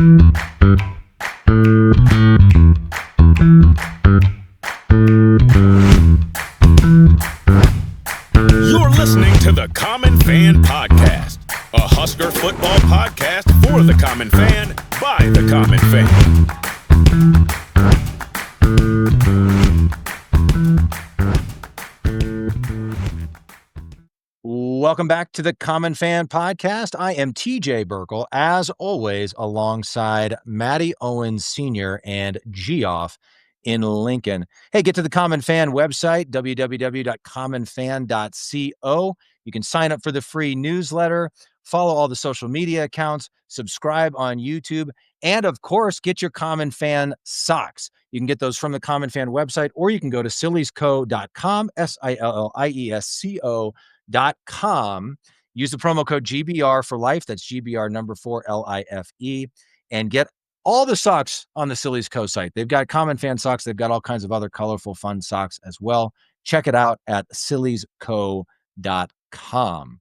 You're listening to the Common Fan Podcast, a Husker football podcast for the common fan, by the common fan. Welcome back to the Common Fan Podcast. I am TJ Burkle, as always, alongside Matty Owens Sr. and Geoff in Lincoln. Hey, get to the Common Fan website, www.commonfan.co. You can sign up for the free newsletter, follow all the social media accounts, subscribe on YouTube, and of course, get your Common Fan socks. You can get those from the Common Fan website, or you can go to silliesco.com, SILLIESCO.com. Use the promo code GBR for life. That's GBR number 4 LIFE, and get all the socks on the Sillies Co site. They've got Common Fan socks. They've got all kinds of other colorful, fun socks as well. Check it out at silliesco.com.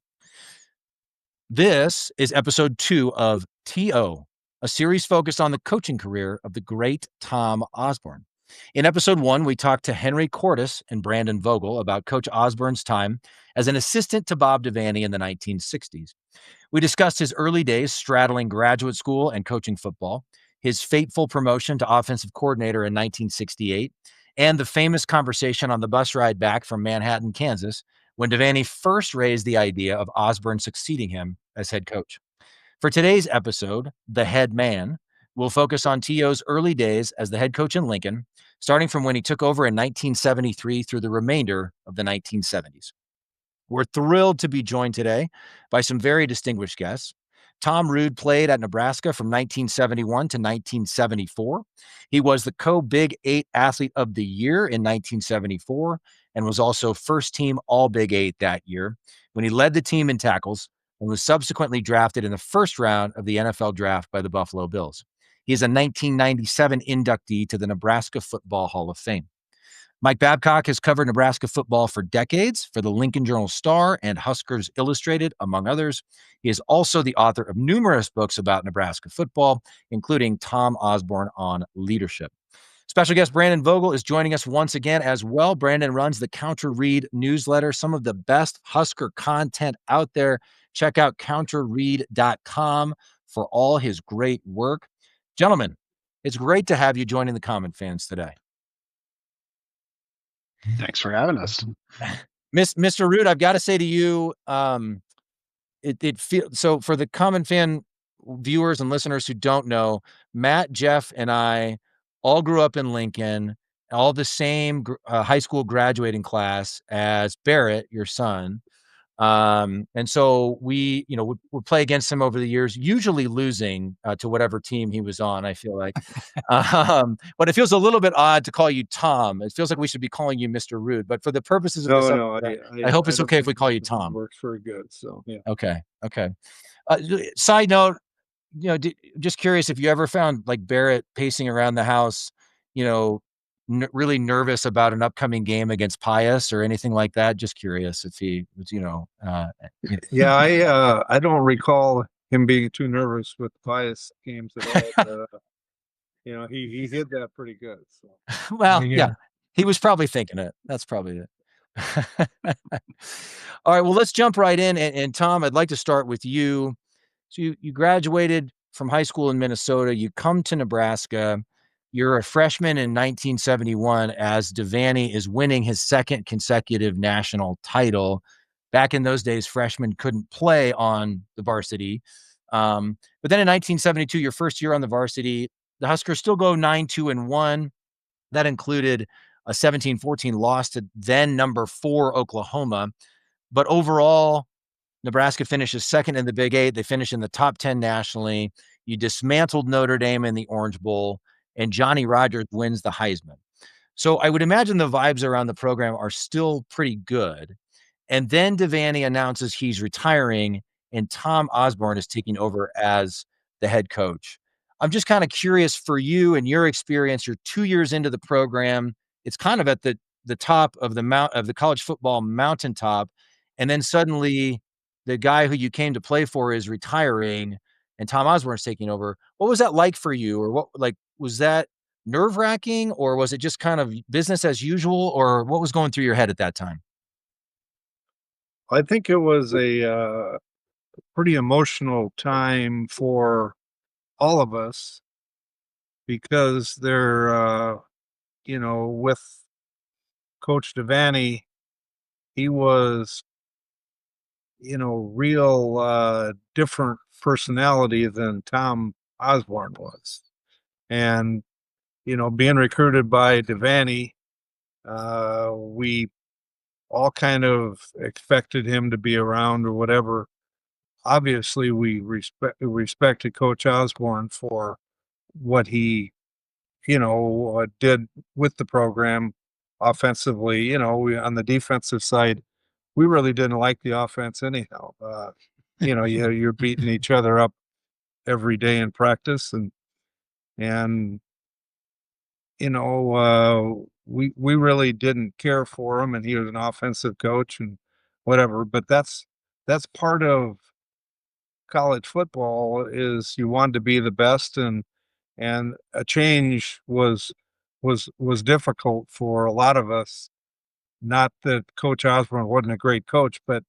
This is episode 2 of TO, a series focused on the coaching career of the great Tom Osborne. In episode 1, we talked to Henry Cordes and Brandon Vogel about Coach Osborne's time as an assistant to Bob Devaney in the 1960s. We discussed his early days straddling graduate school and coaching football, his fateful promotion to offensive coordinator in 1968, and the famous conversation on the bus ride back from Manhattan, Kansas, when Devaney first raised the idea of Osborne succeeding him as head coach. For today's episode, The Head Man, we'll focus on T.O.'s early days as the head coach in Lincoln, starting from when he took over in 1973 through the remainder of the 1970s. We're thrilled to be joined today by some very distinguished guests. Tom Ruud played at Nebraska from 1971 to 1974. He was the co-Big 8 Athlete of the Year in 1974 and was also first-team All-Big 8 that year when he led the team in tackles and was subsequently drafted in the first round of the NFL draft by the Buffalo Bills. He is a 1997 inductee to the Nebraska Football Hall of Fame. Mike Babcock has covered Nebraska football for decades for the Lincoln Journal-Star and Huskers Illustrated, among others. He is also the author of numerous books about Nebraska football, including Tom Osborne on leadership. Special guest Brandon Vogel is joining us once again as well. Brandon runs the Counter-Read newsletter, some of the best Husker content out there. Check out counterread.com for all his great work. Gentlemen, it's great to have you joining the Common Fans today. Thanks for having us. Mr. Ruud, I've got to say to you, it feels so for the Common Fan viewers and listeners who don't know, Matt, Jeff, and I all grew up in Lincoln, all the same high school graduating class as Barrett, your son. And so we play against him over the years, usually losing to whatever team he was on, I feel like. But it feels a little bit odd to call you Tom. It feels like we should be calling you Mr. Ruud. But for the purposes of I hope it's okay if we call you Tom. Works very good. So, yeah. Okay. Side note, just curious if you ever found like Barrett pacing around the house, really nervous about an upcoming game against Pius or anything like that. Just curious if he was, Yeah, I don't recall him being too nervous with Pius games at all. He hid that pretty good. So. Well, yeah, he was probably thinking it. That's probably it. All right, well, let's jump right in. And Tom, I'd like to start with you. So you graduated from high school in Minnesota. You come to Nebraska. You're a freshman in 1971 as Devaney is winning his second consecutive national title. Back in those days, freshmen couldn't play on the varsity. But then in 1972, your first year on the varsity, the Huskers still go 9-2-1. That included a 17-14 loss to then number 4 Oklahoma. But overall, Nebraska finishes second in the Big 8. They finish in the top 10 nationally. You dismantled Notre Dame in the Orange Bowl, and Johnny Rodgers wins the Heisman. So I would imagine the vibes around the program are still pretty good. And then Devaney announces he's retiring, and Tom Osborne is taking over as the head coach. I'm just kind of curious for you and your experience. You're 2 years into the program. It's kind of at the top of the college football mountaintop. And then suddenly the guy who you came to play for is retiring. and Tom Osborne's taking over. What was that like for you? Or was that nerve-wracking, or was it just kind of business as usual, or what was going through your head at that time? I think it was a pretty emotional time for all of us because with Coach Devaney, he was, real different personality than Tom Osborne was. And, being recruited by Devaney, we all kind of expected him to be around or whatever. Obviously, we respected Coach Osborne for what he, did with the program offensively. On the defensive side, we really didn't like the offense anyhow. You're beating each other up every day in practice, and we really didn't care for him, and he was an offensive coach and whatever. But that's part of college football is you want to be the best, and a change was difficult for a lot of us. Not that Coach Osborne wasn't a great coach, but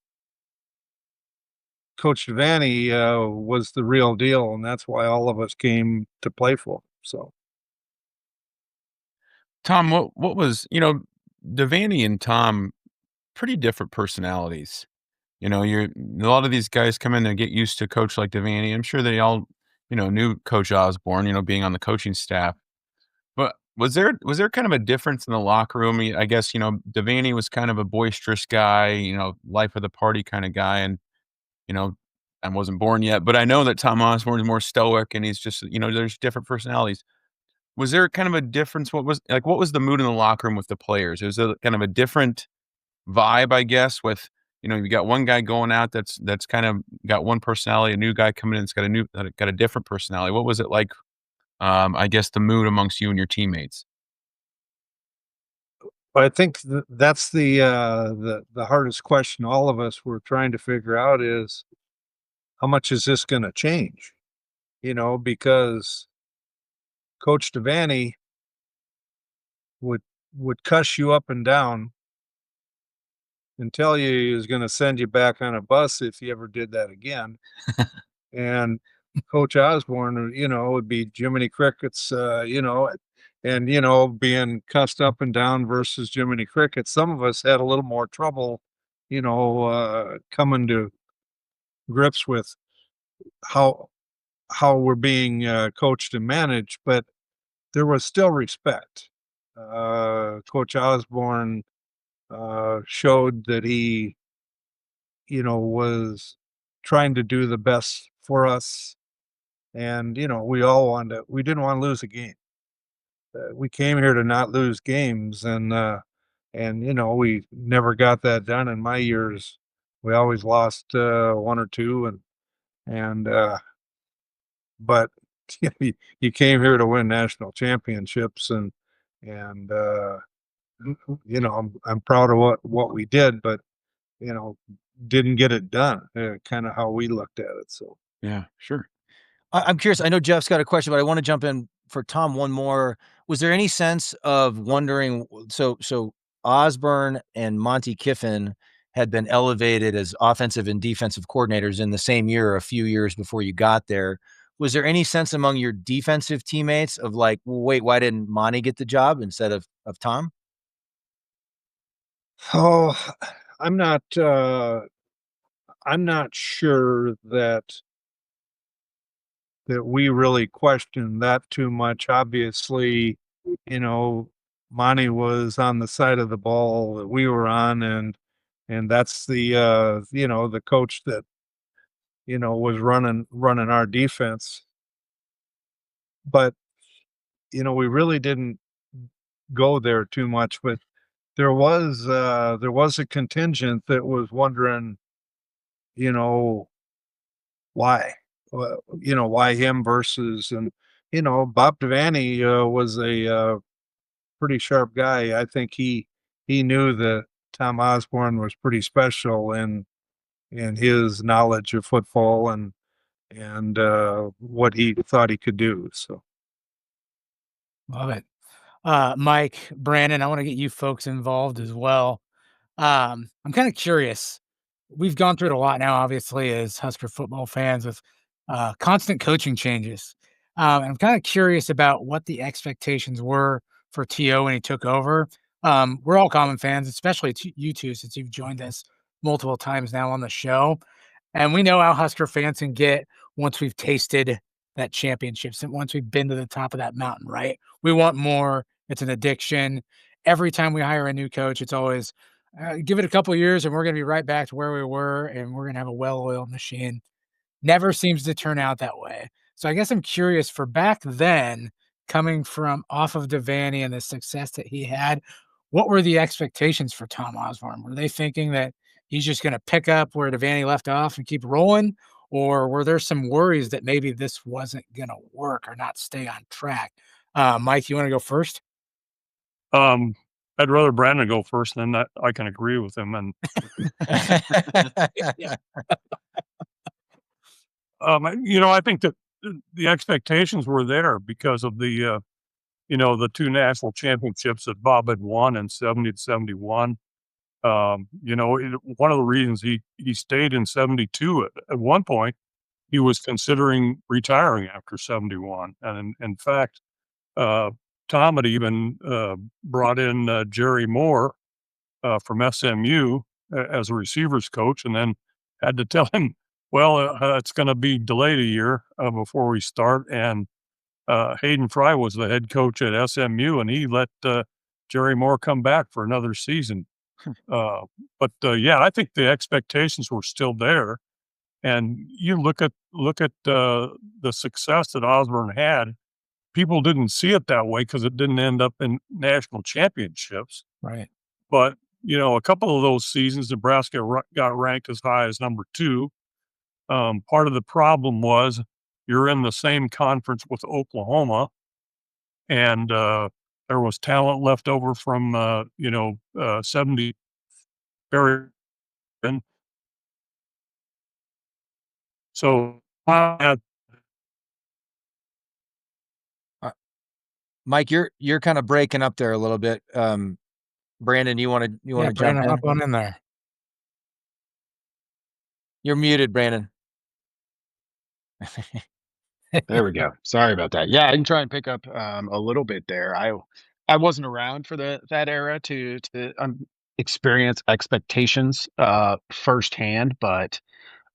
Coach Devaney was the real deal, and that's why all of us came to play for him. So Tom, what was Devaney and Tom, pretty different personalities. You're a lot of these guys come in and get used to a coach like Devaney. I'm sure they all, knew Coach Osborne, being on the coaching staff. But was there kind of a difference in the locker room? I guess, Devaney was kind of a boisterous guy, life of the party kind of guy, and you know, I wasn't born yet, but I know that Tom Osborne is more stoic and he's just, there's different personalities. Was there kind of a difference? What was the mood in the locker room with the players? Was it kind of a different vibe, I guess, with, you got one guy going out that's kind of got one personality, a new guy coming in that's got a different personality. What was it like, I guess, the mood amongst you and your teammates? I think that's the hardest question all of us were trying to figure out is how much is this going to change? Because Coach Devaney would cuss you up and down and tell you he was going to send you back on a bus if you ever did that again. And Coach Osborne, would be Jiminy Crickets, and being cussed up and down versus Jiminy Crickets. Some of us had a little more trouble, coming to grips with how we're being coached and managed, but there was still respect. Coach Osborne showed that he, was trying to do the best for us, and we didn't want to lose a game. We came here to not lose games, and we never got that done in my years. We always lost one or two, and but you came here to win national championships, and I'm proud of what we did, but you know didn't get it done. Kind of how we looked at it. So Yeah, sure. I'm curious. I know Jeff's got a question, but I want to jump in for Tom one more. Was there any sense of wondering? So Osborne and Monty Kiffin had been elevated as offensive and defensive coordinators in the same year, a few years before you got there. Was there any sense among your defensive teammates of like, well, wait, why didn't Monty get the job instead of Tom? oh, I'm not. I'm not sure that we really questioned that too much. Obviously, you know, Monty was on the side of the ball that we were on, and that's the coach that was running our defense. But we really didn't go there too much. But there was a contingent that was wondering, you know, why, why him versus, and Bob Devaney was a pretty sharp guy. I think he knew that Tom Osborne was pretty special in his knowledge of football, and what he thought he could do. So. Love it. Mike, Brandon, I want to get you folks involved as well. I'm kind of curious. We've gone through it a lot now, obviously, as Husker football fans with constant coaching changes. I'm kind of curious about what the expectations were for T.O. when he took over. We're all common fans, especially you two, since you've joined us multiple times now on the show. And we know how Husker fans can get once we've tasted that championship, and once we've been to the top of that mountain, right? We want more. It's an addiction. Every time we hire a new coach, it's always give it a couple of years and we're going to be right back to where we were and we're going to have a well-oiled machine. Never seems to turn out that way. So I guess I'm curious, for back then, coming from off of Devaney and the success that he had, what were the expectations for Tom Osborne? Were they thinking that he's just going to pick up where Devaney left off and keep rolling? Or were there some worries that maybe this wasn't going to work or not stay on track? Mike, you want to go first? I'd rather Brandon go first, and then that I can agree with him. And I think that the expectations were there because of the the two national championships that Bob had won in 70 to 71. One of the reasons he stayed in 72 at one point, he was considering retiring after 71, and in fact, Tom had even brought in Jerry Moore from SMU as a receivers coach, and then had to tell him, well, it's going to be delayed a year before we start. And Hayden Fry was the head coach at SMU, and he let Jerry Moore come back for another season. But I think the expectations were still there. And you look at the success that Osborne had. People didn't see it that way because it didn't end up in national championships. Right. But, a couple of those seasons, Nebraska got ranked as high as number 2. Part of the problem was you're in the same conference with Oklahoma, and there was talent left over from, 70. So I had Mike, you're kind of breaking up there a little bit. Brandon, you want to jump Brandon, in? hop on in there. You're muted, Brandon. There we go. Sorry about that. Yeah, I can try and pick up a little bit there. I wasn't around for that era to experience expectations firsthand, but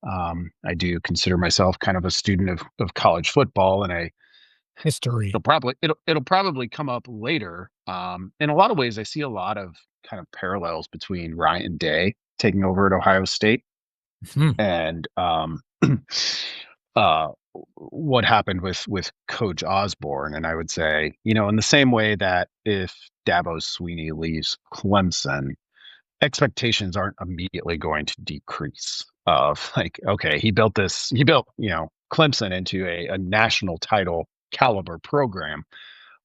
I do consider myself kind of a student of college football, and History. it'll probably come up later. In a lot of ways, I see a lot of kind of parallels between Ryan Day taking over at Ohio State and what happened with Coach Osborne. And I would say, in the same way that if Dabo Swinney leaves Clemson, expectations aren't immediately going to decrease. Of like, okay, he built Clemson into a national title caliber program,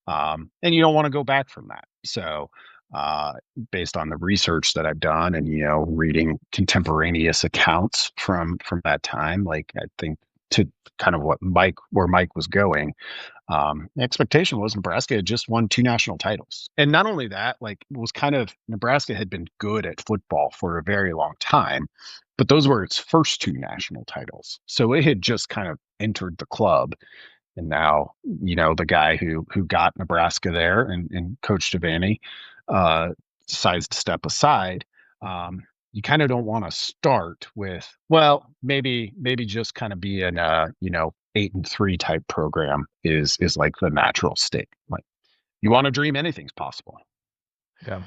and you don't want to go back from that. So based on the research that I've done and reading contemporaneous accounts from that time, like, I think to kind of where Mike was going, the expectation was Nebraska had just won 2 national titles. And not only that, like, it was kind of Nebraska had been good at football for a very long time, but those were its first 2 national titles. So it had just kind of entered the club. And now, the guy who got Nebraska there and Coach Devaney decides to step aside. You kind of don't want to start with, well, maybe just kind of be in a 8-3 type program is like the natural state. Like, you want to dream, anything's possible. Yeah.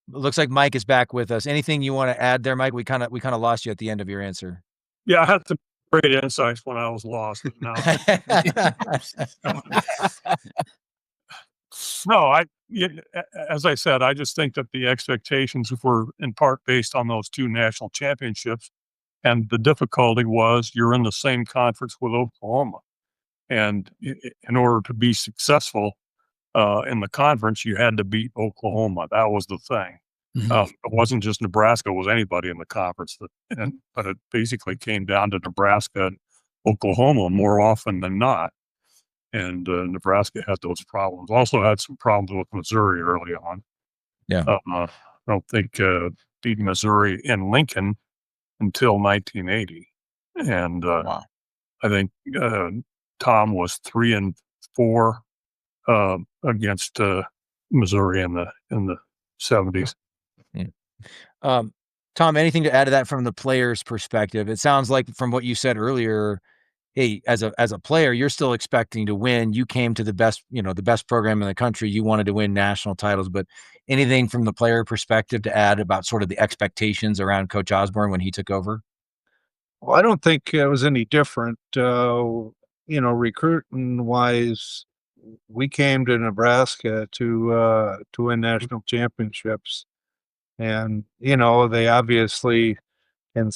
Looks like Mike is back with us. Anything you want to add there, Mike? We kind of lost you at the end of your answer. Yeah, I had some great insights when I was lost. But now, no, as I said, I just think that the expectations were in part based on those 2 national championships, and the difficulty was you're in the same conference with Oklahoma, and in order to be successful in the conference, you had to beat Oklahoma. That was the thing. It wasn't just Nebraska; it was anybody in the conference. But it basically came down to Nebraska and Oklahoma more often than not. And Nebraska had those problems. Also had some problems with Missouri early on. Yeah. I don't think beat Missouri in Lincoln until 1980. And Wow. I think Tom was 3-4 against Missouri in the 70s. Tom, anything to add to that from the player's perspective? It sounds like from what you said earlier, hey, as a player, you're still expecting to win. You came to the best program in the country. You wanted to win national titles, but anything from the player perspective to add about sort of the expectations around Coach Osborne when he took over? Well, I don't think it was any different. Recruiting wise, we came to Nebraska to win national championships, and they obviously, and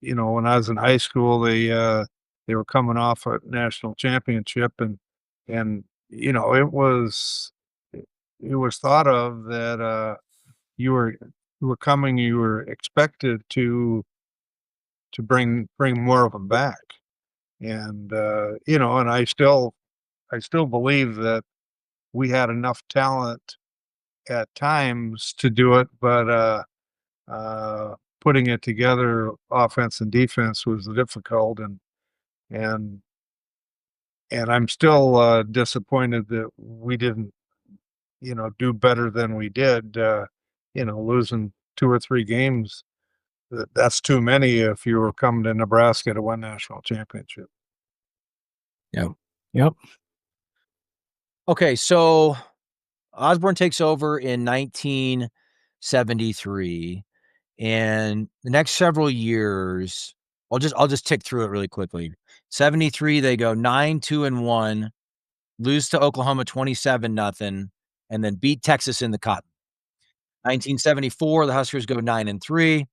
when I was in high school, they were coming off a national championship, and it was thought of that you were expected to bring more of them back, and and I still believe that we had enough talent at times to do it, but putting it together, offense and defense, was difficult, and I'm still disappointed that we didn't, do better than we did. Losing 2 or 3 games, that's too many if you were coming to Nebraska to win national championship. Yeah. Yep. Okay, so Osborne takes over in 1973, and the next several years, I'll just tick through it really quickly. 73, they go 9-2-1, lose to Oklahoma 27-0, and then beat Texas in the Cotton. 1974, the Huskers go 9-3,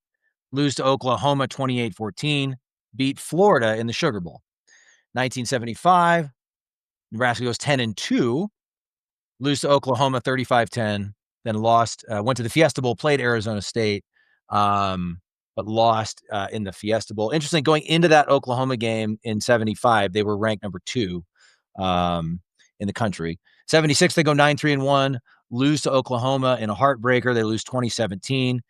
lose to Oklahoma 28-14, beat Florida in the Sugar Bowl. 1975, Nebraska goes 10-2, lose to Oklahoma 35-10, then went to the Fiesta Bowl, played Arizona State, but lost in the Fiesta Bowl. Interesting, going into that Oklahoma game in 75, they were ranked number 2 in the country. 76, they go 9-3-1, lose to Oklahoma in a heartbreaker. They lose 2017,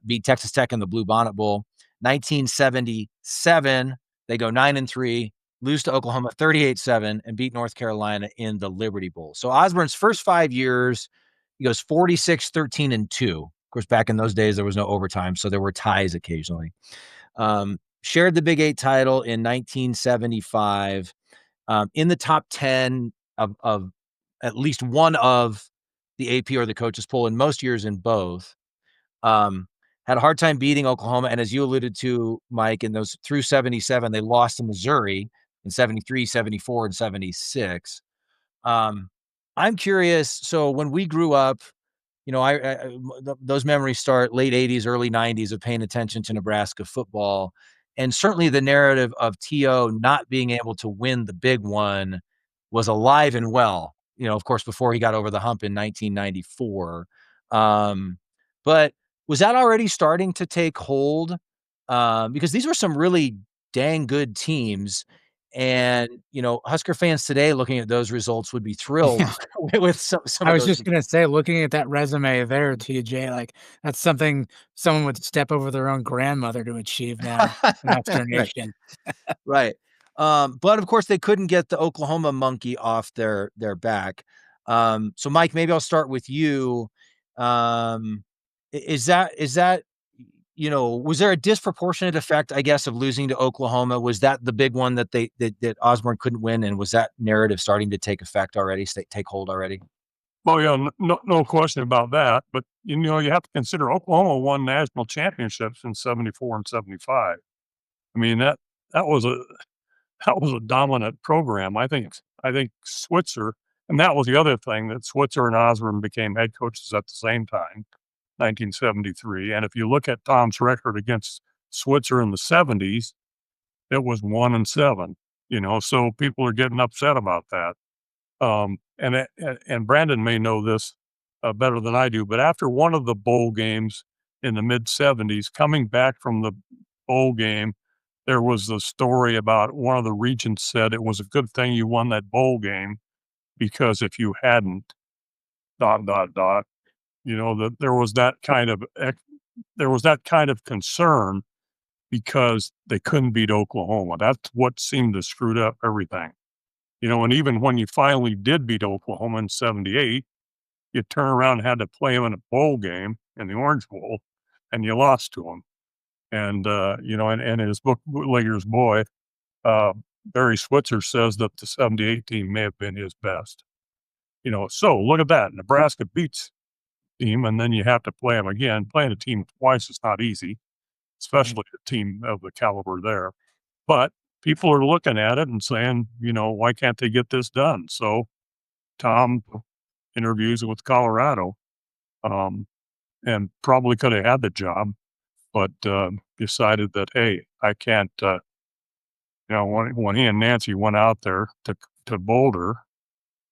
beat Texas Tech in the Blue Bonnet Bowl. 1977, they go 9-3, lose to Oklahoma 38-7, and beat North Carolina in the Liberty Bowl. So Osborne's first 5 years, he goes 46-13-2. Of course, back in those days, there was no overtime, so there were ties occasionally. Shared the Big 8 title in 1975, in the top 10 of at least one of the AP or the coaches poll, in most years in both. Had a hard time beating Oklahoma, and as you alluded to, Mike, in those through 77, they lost to Missouri in 73, 74, and 76. I'm curious. So when we grew up, those memories start late 80s, early 90s of paying attention to Nebraska football. And certainly the narrative of T.O. not being able to win the big one was alive and well, of course, before he got over the hump in 1994. But was that already starting to take hold? Because these were some really dang good teams. And, Husker fans today looking at those results would be thrilled with some I of was those. just gonna say, looking at that resume there, TJ, like that's something someone would step over their own grandmother to achieve now in Husker Right. Nation. Right. But of course they couldn't get the Oklahoma monkey off their back. So Mike, maybe I'll start with you. Is that, was there a disproportionate effect, I guess, of losing to Oklahoma? Was that the big one that that Osborne couldn't win? And was that narrative starting to take effect already, take hold already? Well, yeah, no question about that. But you have to consider Oklahoma won national championships in 74 and 75. I mean that was a dominant program. I think Switzer, and that was the other thing, that Switzer and Osborne became head coaches at the same time, 1973. And if you look at Tom's record against Switzer in the 70s, it was 1-7. So people are getting upset about that. And Brandon may know this better than I do, but after one of the bowl games in the mid 70s, coming back from the bowl game, there was the story about one of the regents said it was a good thing you won that bowl game, because if you hadn't, ... that there was that kind of concern because they couldn't beat Oklahoma. That's what seemed to screw up everything. And even when you finally did beat Oklahoma in 78, you turn around and had to play them in a bowl game in the Orange Bowl, and you lost to them. And, and in his book, Bootlegger's Boy, Barry Switzer says that the 78 team may have been his best. So look at that. Nebraska beats team, and then you have to play them again. Playing a team twice is not easy, especially a team of the caliber there. But people are looking at it and saying, why can't they get this done? So Tom interviews with Colorado, and probably could have had the job, but decided that, hey, I can't. When he and Nancy went out there to Boulder,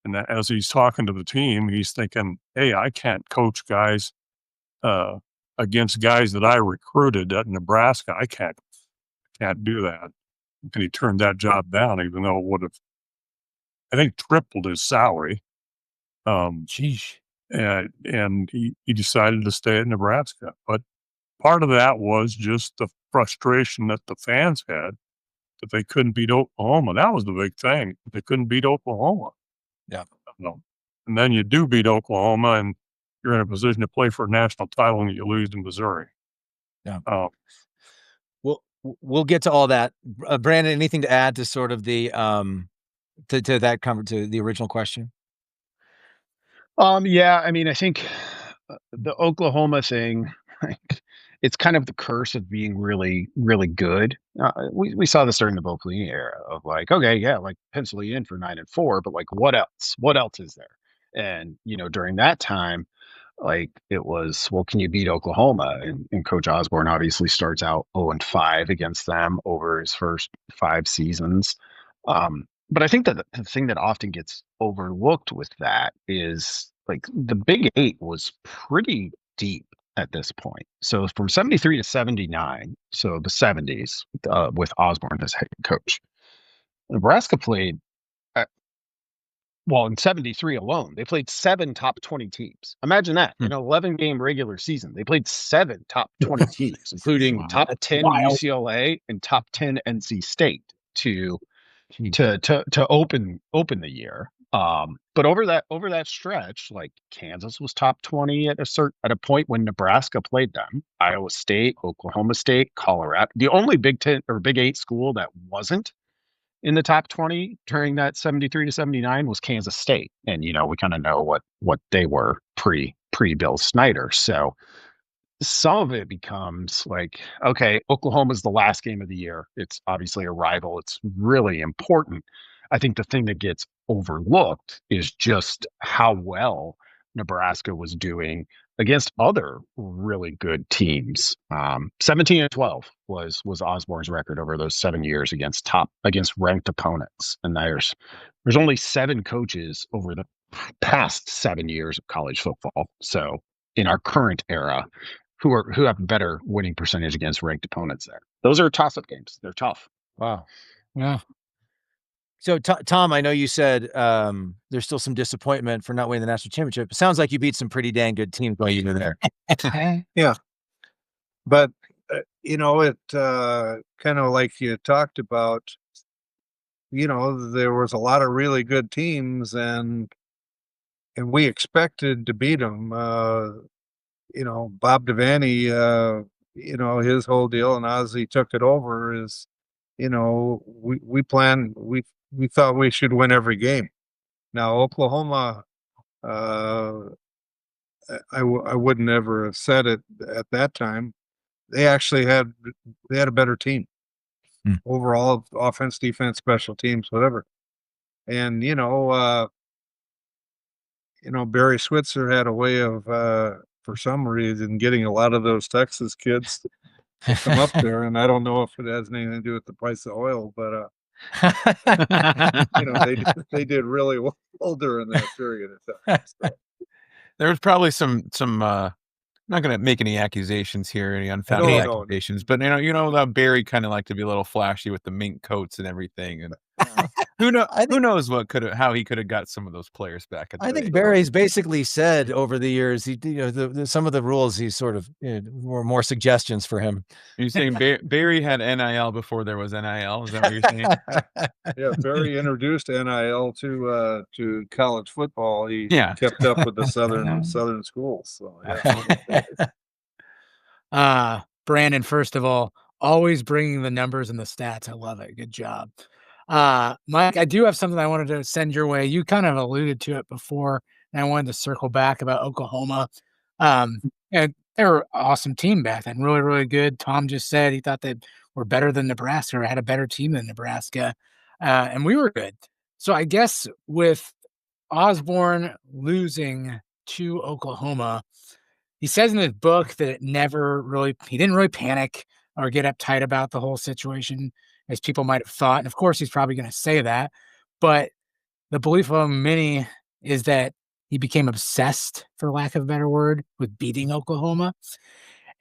and that, as he's talking to the team, he's thinking, hey, I can't coach guys against guys that I recruited at Nebraska. I can't do that. And he turned that job down, even though it would have, I think, tripled his salary. Sheesh. And he decided to stay at Nebraska. But part of that was just the frustration that the fans had that they couldn't beat Oklahoma. That was the big thing. They couldn't beat Oklahoma. Yeah. And then you do beat Oklahoma, and you're in a position to play for a national title, and you lose in Missouri. Yeah. We'll get to all that. Brandon, anything to add to sort of the to the original question? Yeah, I mean, I think the Oklahoma thing, like, it's kind of the curse of being really, really good. We saw this during the Bo Pelini era of like, okay, yeah, like pencil you in for 9-4, but like, what else? What else is there? And during that time, like it was, well, can you beat Oklahoma? And Coach Osborne obviously starts out 0-5 against them over his first 5 seasons. But I think that the thing that often gets overlooked with that is like the Big Eight was pretty deep at this point. So from 73 to 79, so the 70s, with Osborne as head coach, Nebraska played, in 73 alone, they played 7 top 20 teams. Imagine that. In an 11-game regular season, they played 7 top 20 teams, including top 10 UCLA and top 10 NC State to open the year. But over that stretch, like Kansas was top 20 at a point when Nebraska played them. Iowa State, Oklahoma State, Colorado. The only Big 10 or Big 8 school that wasn't in the top 20 during that 73 to 79 was Kansas State. And we kind of know what they were pre Bill Snyder. So some of it becomes like, okay, Oklahoma's the last game of the year. It's obviously a rival. It's really important. I think the thing that gets overlooked is just how well Nebraska was doing against other really good teams. 17-12 was Osborne's record over those 7 years against ranked opponents. And there's only 7 coaches over the past 7 years of college football. So in our current era, who have a better winning percentage against ranked opponents there. Those are toss-up games. They're tough. Wow. Yeah. So Tom, I know you said there's still some disappointment for not winning the national championship. It sounds like you beat some pretty dang good teams going into there. Yeah. But, it kind of like you talked about, there was a lot of really good teams and we expected to beat them. Bob Devaney, his whole deal, and Ozzie took it over is, we thought we should win every game. Now, Oklahoma, I wouldn't ever have said it at that time. They actually had a better team overall, offense, defense, special teams, whatever. And, Barry Switzer had a way of, for some reason, getting a lot of those Texas kids to come up there. And I don't know if it has anything to do with the price of oil, but, they did really well during that period of time. So. There was probably some not going to make any accusations here, any unfounded No. accusations, but you know that Barry kind of liked to be a little flashy with the mink coats and everything, and who knows how he could have got some of those players back. I think Barry's basically said over the years, some of the rules he sort of were more suggestions for him. You're saying Barry had NIL before there was NIL? Is that what you're saying? Yeah, Barry introduced NIL to college football. He Yeah. kept up with the southern schools. So yeah. Brandon, first of all, always bringing the numbers and the stats. I love it. Good job. Mike, I do have something I wanted to send your way. You kind of alluded to it before, and I wanted to circle back about Oklahoma. And they were an awesome team back then, really, really good. Tom just said he thought they were better than Nebraska, or had a better team than Nebraska, and we were good. So I guess with Osborne losing to Oklahoma, he says in his book that he didn't really panic or get uptight about the whole situation as people might have thought. And of course, he's probably going to say that. But the belief of many is that he became obsessed, for lack of a better word, with beating Oklahoma.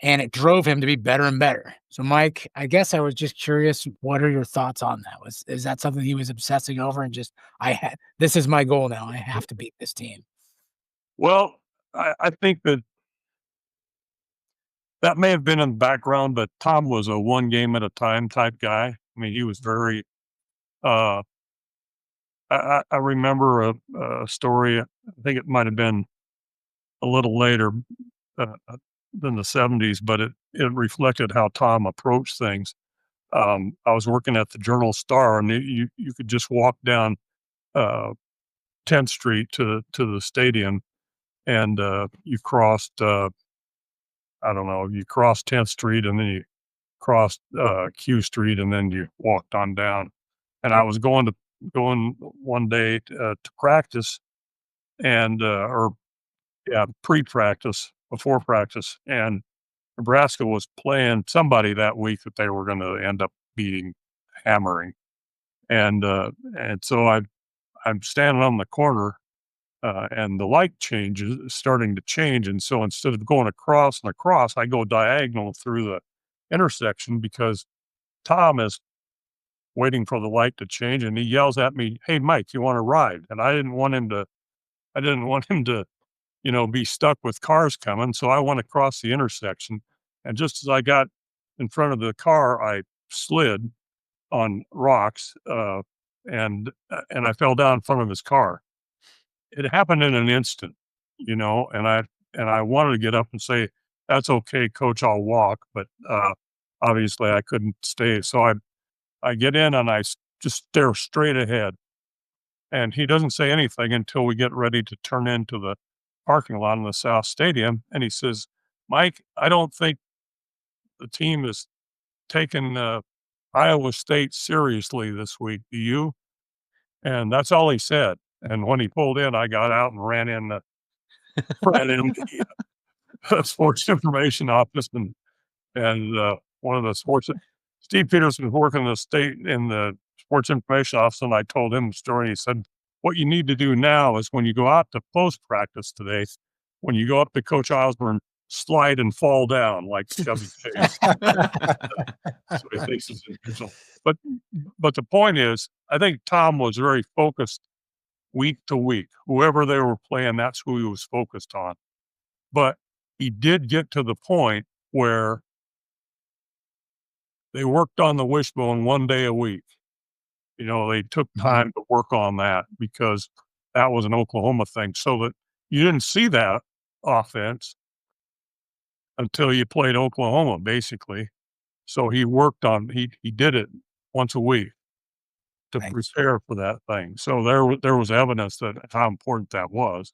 And it drove him to be better and better. So, Mike, I guess I was just curious, what are your thoughts on that? Is that something he was obsessing over and just, this is my goal now. I have to beat this team? Well, I think that may have been in the background, but Tom was a one game at a time type guy. I mean, he was very, I remember a story, I think it might have been a little later than the 70s, but it reflected how Tom approached things. I was working at the Journal-Star, and you could just walk down 10th Street to the stadium, and you crossed, you crossed 10th Street, and then you crossed Q Street, and then you walked on down. And I was going one day to practice, and pre-practice, before practice, and Nebraska was playing somebody that week that they were going to end up hammering, and so I'm standing on the corner, and the light is starting to change, and so instead of going across, I go diagonal through the intersection because Tom is waiting for the light to change, and he yells at me, "Hey, Mike, you want to ride?" And I didn't want him to, be stuck with cars coming. So I went across the intersection, and just as I got in front of the car, I slid on rocks, and I fell down in front of his car. It happened in an instant, and I wanted to get up and say, "That's okay, coach, I'll walk." But, obviously I couldn't stay. So I get in and I just stare straight ahead, and he doesn't say anything until we get ready to turn into the parking lot in the South Stadium. And he says, "Mike, I don't think the team is taking Iowa State seriously this week. Do you?" And that's all he said. And when he pulled in, I got out and ran in the sports information office, and one of the Steve Peterson was working in the sports information office, and I told him the story. He said, "What you need to do now is when you go out to post practice today, when you go up to Coach Osborne, slide and fall down like Chevy Chase." So he thinks it's intentional. But the point is, I think Tom was very focused week to week. Whoever they were playing, that's who he was focused on. But he did get to the point where they worked on the wishbone one day a week. They took time to work on that because that was an Oklahoma thing. So that you didn't see that offense until you played Oklahoma, basically. So he he did it once a week to prepare for that thing. So there was evidence that how important that was.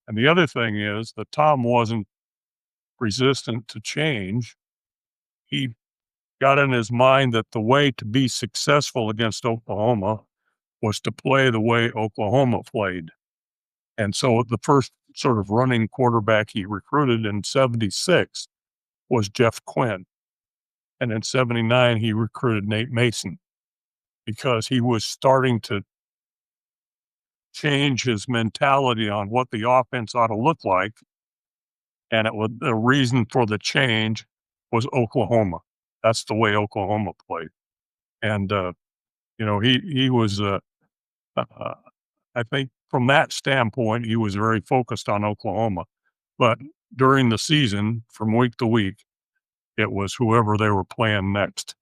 And the other thing is that Tom wasn't resistant to change. He got in his mind that the way to be successful against Oklahoma was to play the way Oklahoma played. And so the first sort of running quarterback he recruited in 76 was Jeff Quinn. And in 79, he recruited Nate Mason because he was starting to change his mentality on what the offense ought to look like and the reason for the change was Oklahoma. That's the way Oklahoma played. And, he was, I think from that standpoint, he was very focused on Oklahoma. But during the season, from week to week, it was whoever they were playing next.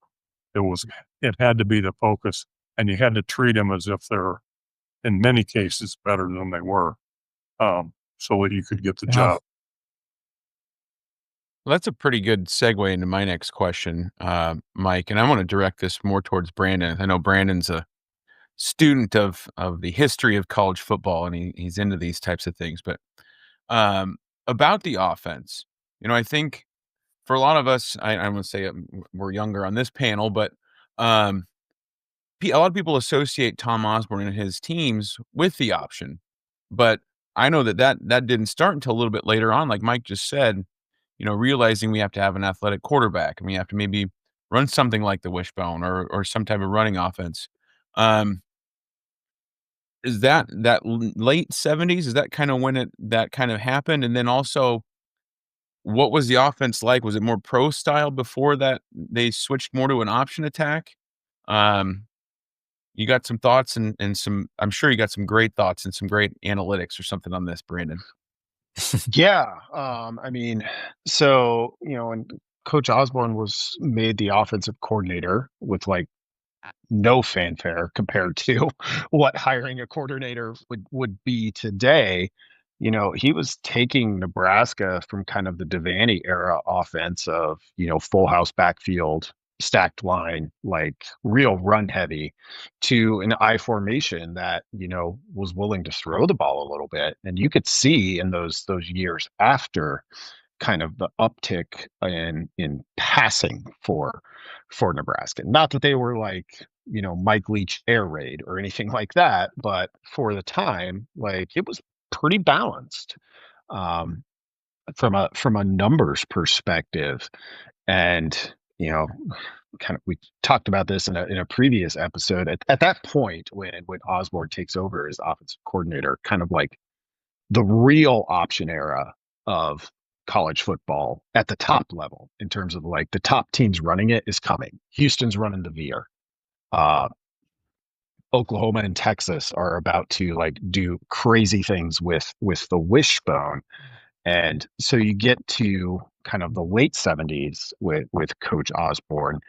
It had to be the focus, and you had to treat them as if they're, in many cases, better than they were, so that you could get the job. Well, that's a pretty good segue into my next question, Mike, and I want to direct this more towards Brandon. I know Brandon's a student of the history of college football, and he's into these types of things. But about the offense, I think for a lot of us, I want to say we're younger on this panel, but a lot of people associate Tom Osborne and his teams with the option. But I know that didn't start until a little bit later on, like Mike just said. Realizing we have to have an athletic quarterback and we have to maybe run something like the wishbone or some type of running offense. Is that late 70s? Is that kind of when that kind of happened? And then also, what was the offense like? Was it more pro style before that they switched more to an option attack? You got some thoughts and some, I'm sure you got some great thoughts and some great analytics or something on this, Brandon. Yeah. I mean, so, when Coach Osborne was made the offensive coordinator with like no fanfare compared to what hiring a coordinator would be today, he was taking Nebraska from kind of the Devaney era offense of, full house backfield, stacked line, like real run heavy, to an I formation that, was willing to throw the ball a little bit. And you could see in those years after kind of the uptick in passing for Nebraska. Not that they were like, Mike Leach air raid or anything like that, but for the time, like it was pretty balanced from a numbers perspective. And kind of we talked about this in a previous episode. At that point, when Osborne takes over as offensive coordinator, kind of like the real option era of college football at the top level, in terms of like the top teams running it, is coming. Houston's running the veer. Oklahoma and Texas are about to like do crazy things with the wishbone. And so you get to kind of the late 70s with Coach Osborne,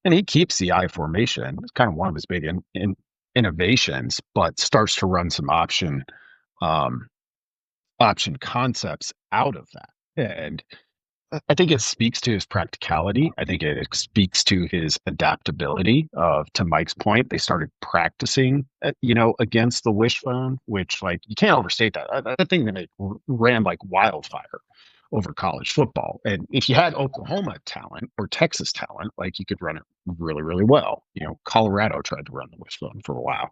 and he keeps the I formation. It's kind of one of his big innovations, but starts to run some option concepts out of that. And I think it speaks to his practicality. I think it speaks to his adaptability. To Mike's point, they started practicing, against the wishbone, which, like, you can't overstate that. That thing that ran like wildfire over college football. And if you had Oklahoma talent or Texas talent, like, you could run it really, really well. Colorado tried to run the wishbone for a while,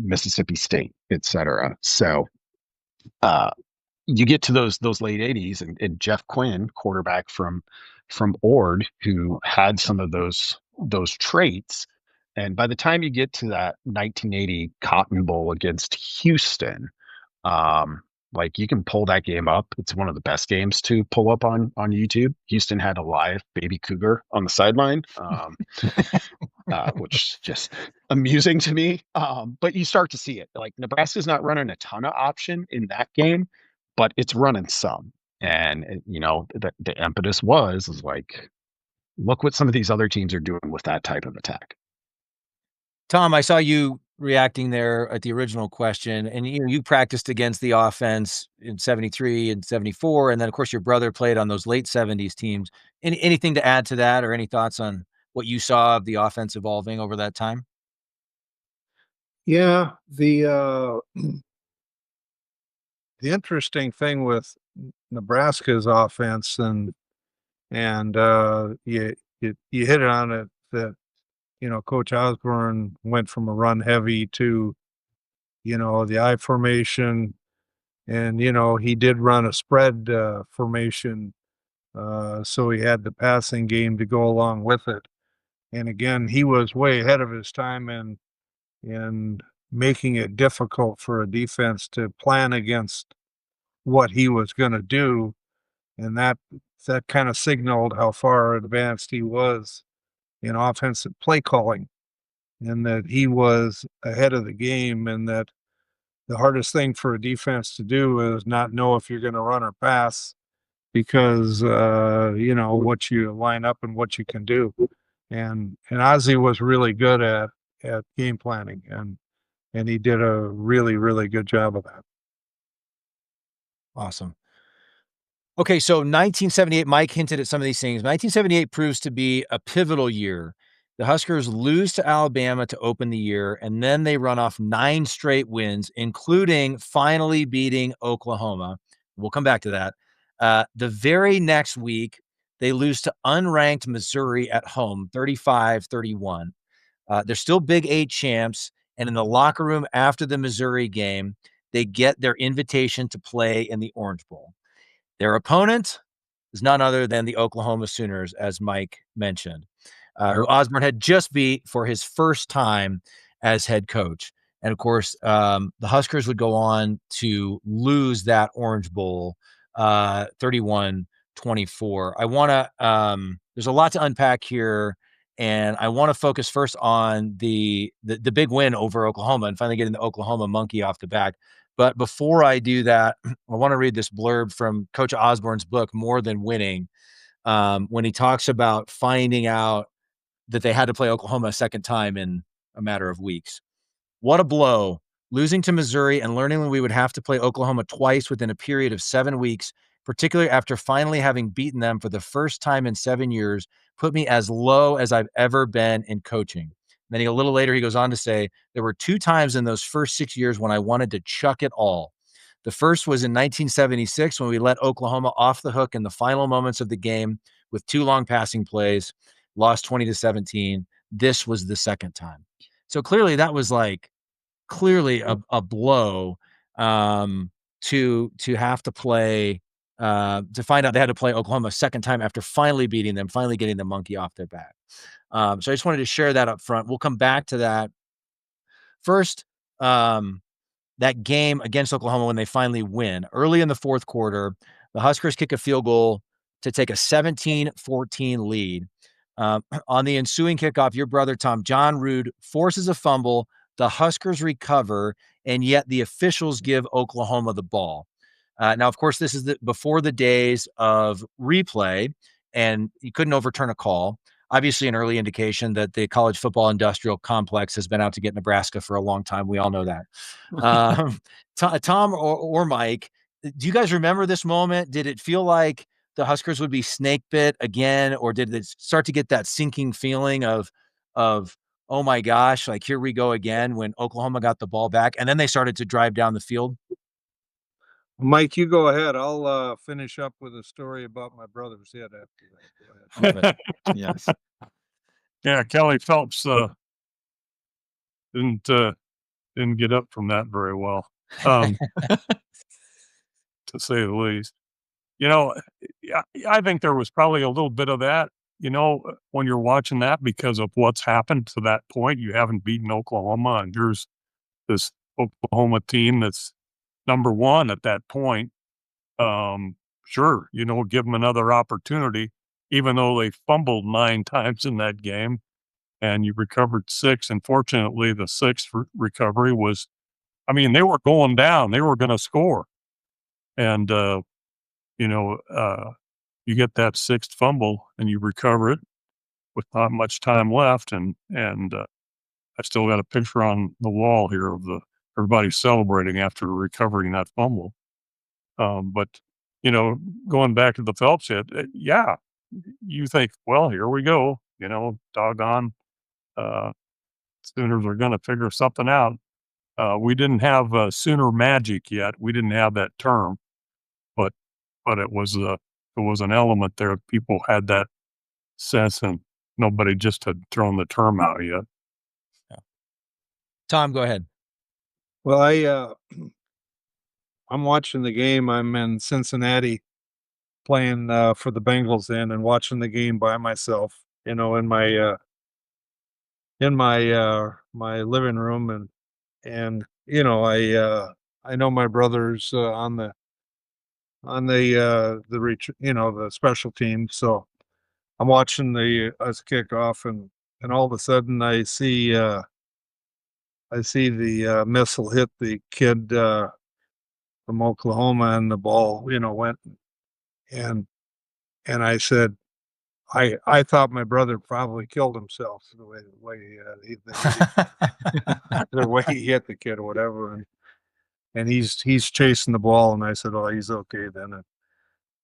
Mississippi State, etc. So, you get to those late 80s and Jeff Quinn, quarterback from Ord, who had some of those traits. And by the time you get to that 1980 Cotton Bowl against Houston, like, you can pull that game up. It's one of the best games to pull up on YouTube. Houston had a live baby cougar on the sideline, which is just amusing to me. But you start to see it. Like, Nebraska's not running a ton of option in that game, but it's running some. And, the impetus was like, look what some of these other teams are doing with that type of attack. Tom, I saw you reacting there at the original question, and you practiced against the offense in 73 and 74, and then, of course, your brother played on those late 70s teams. Anything to add to that, or any thoughts on what you saw of the offense evolving over that time? Yeah, the interesting thing with Nebraska's offense, and you hit it on it, that Coach Osborne went from a run heavy to the I formation, and he did run a spread formation, so he had the passing game to go along with it. And again, he was way ahead of his time in making it difficult for a defense to plan against what he was going to do. And that kind of signaled how far advanced he was in offensive play calling, and that he was ahead of the game, and that the hardest thing for a defense to do is not know if you're going to run or pass because what you line up and what you can do. And Ozzie was really good at game planning, and he did a really, really good job of that. Awesome. Okay, so 1978, Mike hinted at some of these things. 1978 proves to be a pivotal year. The Huskers lose to Alabama to open the year, and then they run off 9 straight wins, including finally beating Oklahoma. We'll come back to that. The very next week, they lose to unranked Missouri at home, 35-31. They're still Big 8 champs, and in the locker room after the Missouri game, they get their invitation to play in the Orange Bowl. Their opponent is none other than the Oklahoma Sooners, as Mike mentioned, who Osborne had just beat for his first time as head coach. And of course, the Huskers would go on to lose that Orange Bowl 31-24. I want to, there's a lot to unpack here. And I want to focus first on the big win over Oklahoma and finally getting the Oklahoma monkey off the back. But before I do that, I want to read this blurb from Coach Osborne's book, More Than Winning, when he talks about finding out that they had to play Oklahoma a second time in a matter of weeks. What a blow. Losing to Missouri and learning that we would have to play Oklahoma twice within a period of 7 weeks, particularly after finally having beaten them for the first time in 7 years, put me as low as I've ever been in coaching. Then a little later, he goes on to say, there were 2 times in those first 6 years when I wanted to chuck it all. The first was in 1976 when we let Oklahoma off the hook in the final moments of the game with 2 long passing plays, lost 20-17. This was the second time. So clearly that was clearly a blow to have to play to find out they had to play Oklahoma a second time after finally beating them, finally getting the monkey off their back. So I just wanted to share that up front. We'll come back to that. First, that game against Oklahoma when they finally win. Early in the fourth quarter, the Huskers kick a field goal to take a 17-14 lead. On the ensuing kickoff, your brother, John Ruud, forces a fumble. The Huskers recover, and yet the officials give Oklahoma the ball. Now, of course, this is before the days of replay, and you couldn't overturn a call. Obviously, an early indication that the college football industrial complex has been out to get Nebraska for a long time. We all know that. Tom or Mike, do you guys remember this moment? Did it feel like the Huskers would be snake bit again, or did it start to get that sinking feeling of oh my gosh, here we go again when Oklahoma got the ball back and then they started to drive down the field? Mike, you go ahead. I'll finish up with a story about my brother's head after that. Love it. Yes. Yeah, Kelly Phelps didn't get up from that very well, to say the least. I think there was probably a little bit of that, when you're watching that because of what's happened to that point. You haven't beaten Oklahoma, and here's this Oklahoma team that's number 1 at that point. Sure, give them another opportunity, even though they fumbled 9 times in that game, and you recovered 6. And fortunately, the 6th recovery was, they were going down. They were going to score. And, you get that 6th fumble and you recover it with not much time left. And I still got a picture on the wall here of everybody celebrating after recovering that fumble. But, going back to the Phelps hit, yeah, you think, well, here we go, doggone, Sooners are going to figure something out. We didn't have Sooner magic yet. We didn't have that term, but it was an element there. People had that sense, and nobody just had thrown the term out yet. Yeah. Tom, go ahead. Well, I'm watching the game. I'm in Cincinnati playing for the Bengals and watching the game by myself, in my my living room, and I know my brother's on the on the special team. So I'm watching us kick off, and all of a sudden I see the missile hit the kid from Oklahoma, and the ball went, and I said, I thought my brother probably killed himself the way he hit the kid or whatever, and he's chasing the ball, and I said, oh, he's okay then,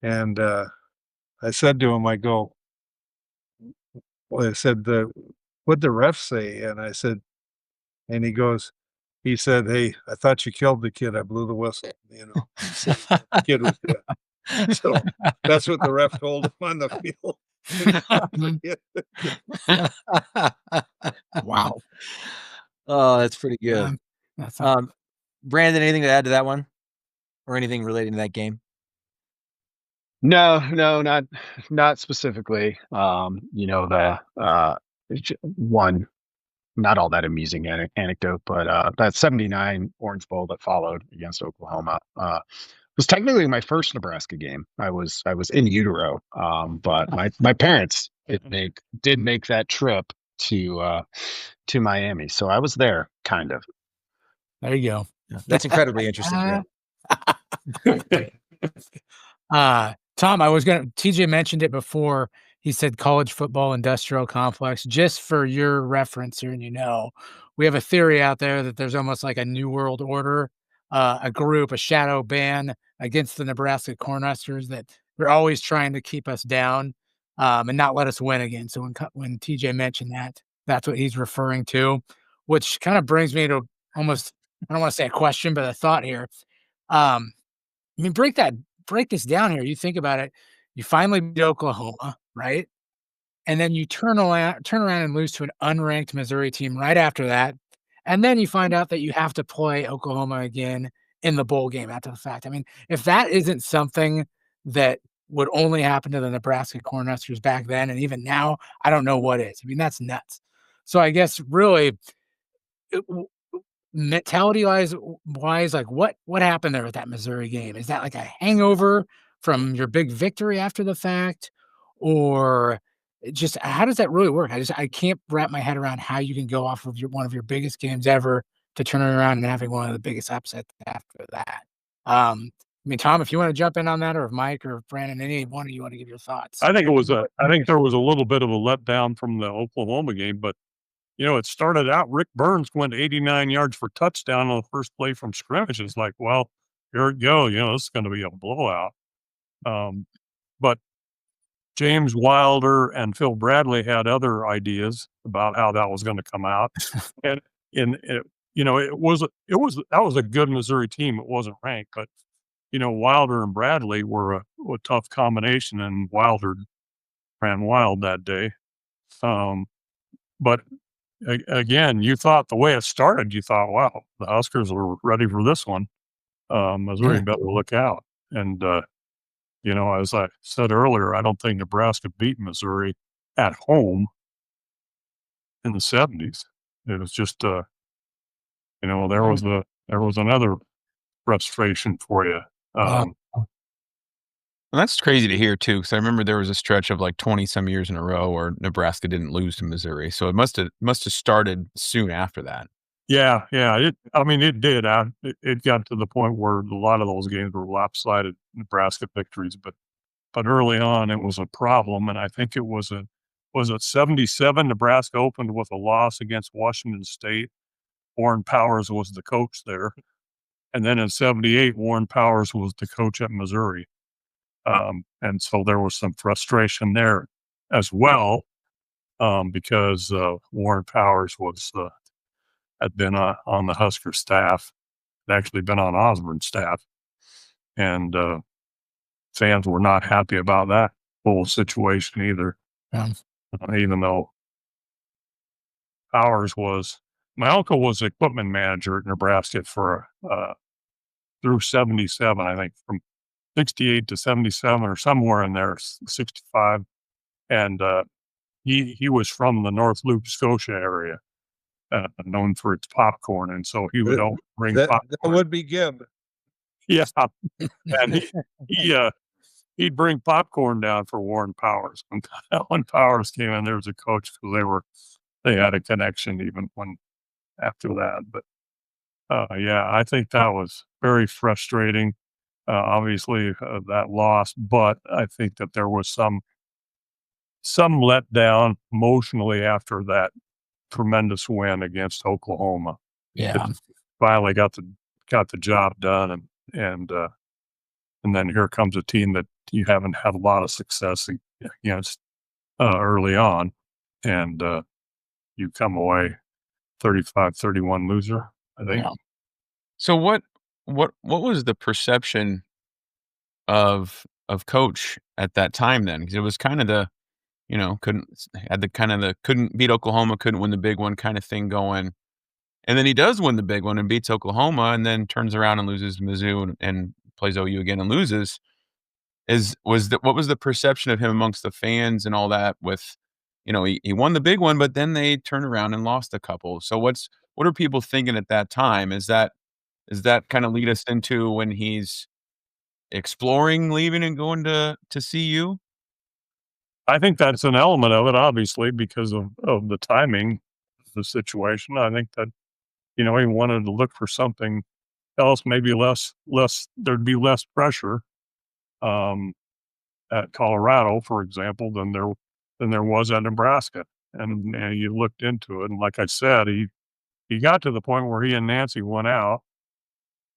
and I said to him, I go, well, I said, what'd the ref say? And I said, and he said, hey, I thought you killed the kid. I blew the whistle. The kid was dead. So that's what the ref told him on the field. Wow. Oh, that's pretty good. That's Brandon, anything to add to that one, or anything relating to that game? No, not specifically. One not all that amusing anecdote, but that 79 Orange Bowl that followed against Oklahoma was technically my first Nebraska game. I was in utero, but my parents did make that trip to Miami, so I was there, kind of. there you go. Yeah, that's incredibly interesting. Tom, TJ mentioned it before. He said college football industrial complex. Just for your reference here, and we have a theory out there that there's almost like a new world order, a shadow band against the Nebraska Cornhuskers that they're always trying to keep us down and not let us win again. So when TJ mentioned that, that's what he's referring to, which kind of brings me to almost, I don't want to say a question, but a thought here. I mean, break this down here. You think about it. You finally beat Oklahoma, right? And then you turn around and lose to an unranked Missouri team right after that. And then you find out that you have to play Oklahoma again in the bowl game after the fact. I mean, if that isn't something that would only happen to the Nebraska Cornhuskers back then, and even now, I don't know what is. I mean, that's nuts. So I guess really, mentality-wise, like what happened there with that Missouri game? Is that like a hangover from your big victory after the fact, or just how does that really work? I can't wrap my head around how you can go off of one of your biggest games ever to turn it around and having one of the biggest upsets after that. I mean, Tom, if you want to jump in on that, or if Mike or Brandon, any one of you want to give your thoughts. I think there was a little bit of a letdown from the Oklahoma game, but it started out, Rick Burns went 89 yards for touchdown on the first play from scrimmage. It's like, well, here it goes. This is going to be a blowout. But James Wilder and Phil Bradley had other ideas about how that was going to come out. And that was a good Missouri team. It wasn't ranked, but Wilder and Bradley were a tough combination, and Wilder ran wild that day. But again, you thought the way it started, you thought, wow, the Huskers were ready for this one. Missouri better look out. And, as I said earlier, I don't think Nebraska beat Missouri at home in the 70s. It was just, there was another frustration for you. And that's crazy to hear too, because I remember there was a stretch of like 20 some years in a row where Nebraska didn't lose to Missouri. So it must have started soon after that. Yeah. It did. It got to the point where a lot of those games were lopsided Nebraska victories, but early on it was a problem. And I think it was it 77? Nebraska opened with a loss against Washington State. Warren Powers was the coach there. And then in 78, Warren Powers was the coach at Missouri. And so there was some frustration there as well, because Warren Powers had been on the Husker staff, had actually been on Osborne's staff, and fans were not happy about that whole situation either. Even though Powers my uncle was the equipment manager at Nebraska for through 77, I think, from 68 to 77 or somewhere in there, 65. And he was from the North Loop, Scotia area, known for its popcorn. And so he would bring popcorn. That would be Gibb. Yeah, and he'd bring popcorn down for Warren Powers. When Powers came in, there was a coach because they had a connection even when after that. But yeah, I think that was very frustrating. Obviously, that loss, but I think that there was some letdown emotionally after that tremendous win against Oklahoma. Yeah. It finally got the job done, and then here comes a team that you haven't had a lot of success against early on, and you come away 35-31 loser, I think. Yeah. So what was the perception of coach at that time then? Because it was kind of the, couldn't beat Oklahoma, couldn't win the big one kind of thing going. And then he does win the big one and beats Oklahoma and then turns around and loses to Mizzou and plays OU again and loses. What was the perception of him amongst the fans and all that with, he won the big one, but then they turned around and lost a couple. So what are people thinking at that time? Is that kind of lead us into when he's exploring leaving and going to CU? I think that's an element of it, obviously, because of the timing of the situation. I think that, he wanted to look for something else, maybe less there'd be less pressure at Colorado, for example, than there was at Nebraska. And you looked into it, and like I said, he got to the point where he and Nancy went out.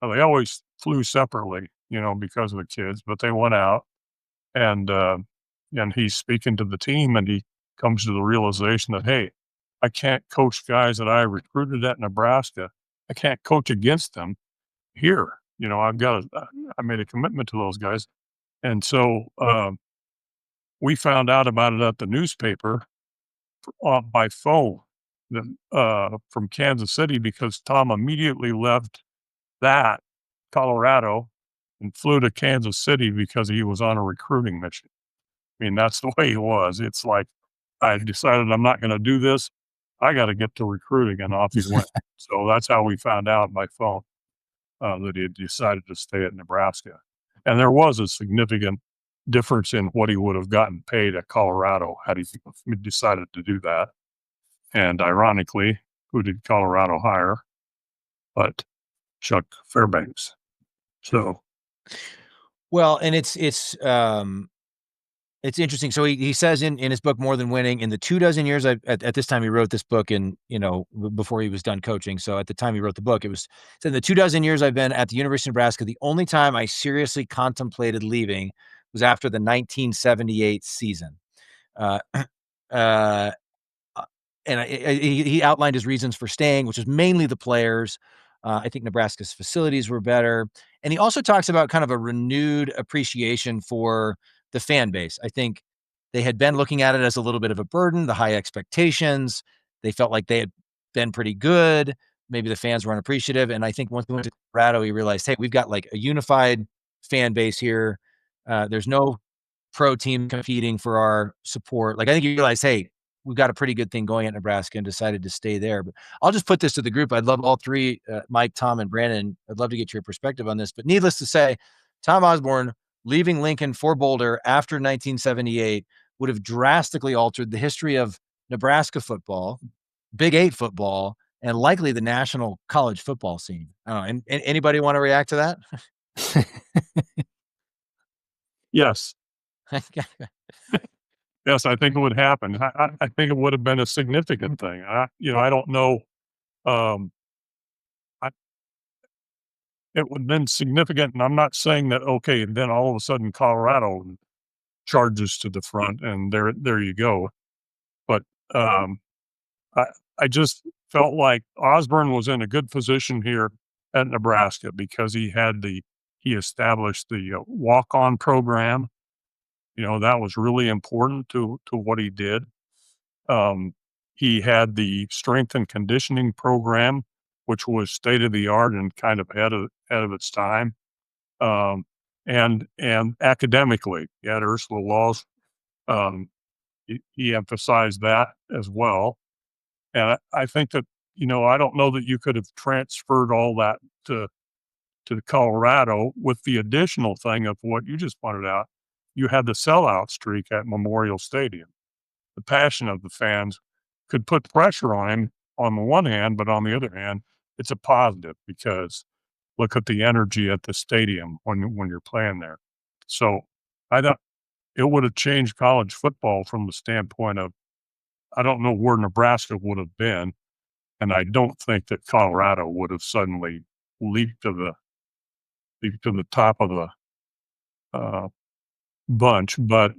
Well, they always flew separately, because of the kids, but they went out, and he's speaking to the team, and he comes to the realization that, hey, I can't coach guys that I recruited at Nebraska. I can't coach against them here. I made a commitment to those guys. And so we found out about it at the newspaper by phone from Kansas City because Tom immediately left that Colorado and flew to Kansas City because he was on a recruiting mission. I mean, that's the way he was. It's like, I decided I'm not going to do this. I got to get to recruiting, and off he went. So that's how we found out by phone that he had decided to stay at Nebraska. And there was a significant difference in what he would have gotten paid at Colorado had he decided to do that. And ironically, who did Colorado hire? But Chuck Fairbanks. So, Well, and it's interesting. So he says in his book, More Than Winning, in the 24 years at this time, he wrote this book and, before he was done coaching. So at the time he wrote the book, it said in the 24 years I've been at the University of Nebraska, the only time I seriously contemplated leaving was after the 1978 season. And he outlined his reasons for staying, which was mainly the players. I think Nebraska's facilities were better. And he also talks about kind of a renewed appreciation for the fan base. I think they had been looking at it as a little bit of a burden, the high expectations. They felt like they had been pretty good. Maybe the fans were unappreciative. And I think once he went to Colorado, he realized, hey, we've got like a unified fan base here. There's no pro team competing for our support. Like, I think he realized, hey, we've got a pretty good thing going at Nebraska, and decided to stay there. But I'll just put this to the group. I'd love all three, Mike, Tom, and Brandon. I'd love to get your perspective on this. But needless to say, Tom Osborne leaving Lincoln for Boulder after 1978 would have drastically altered the history of Nebraska football, Big 8 football, and likely the national college football scene. I don't know. And anybody want to react to that? yes. Yes, I think it would happen. I think it would have been a significant thing. I don't know. It would have been significant, and I'm not saying that, okay, and then all of a sudden Colorado charges to the front, and there you go. But I just felt like Osborne was in a good position here at Nebraska because he established the walk-on program. That was really important to what he did. He had the strength and conditioning program, which was state of the art and kind of ahead of its time. And academically, he had Ursula Laws. He emphasized that as well. And I think that, I don't know that you could have transferred all that to to Colorado with the additional thing of what you just pointed out. You had the sellout streak at Memorial Stadium. The passion of the fans could put pressure on him on the one hand, but on the other hand, it's a positive because look at the energy at the stadium when you're playing there. So I thought it would have changed college football from the standpoint of I don't know where Nebraska would have been, and I don't think that Colorado would have suddenly leaped to the top of the bunch, but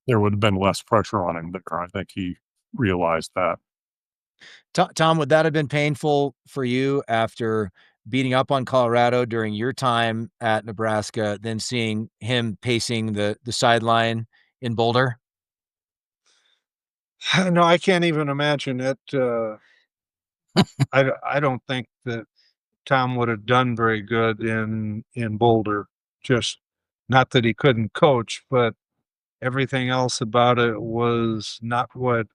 there would have been less pressure on him there. I think he realized that. Tom, would that have been painful for you after beating up on Colorado during your time at Nebraska, then seeing him pacing the sideline in Boulder? No, I can't even imagine it. I don't think that Tom would have done very good in Boulder. Just not that he couldn't coach, but everything else about it was not what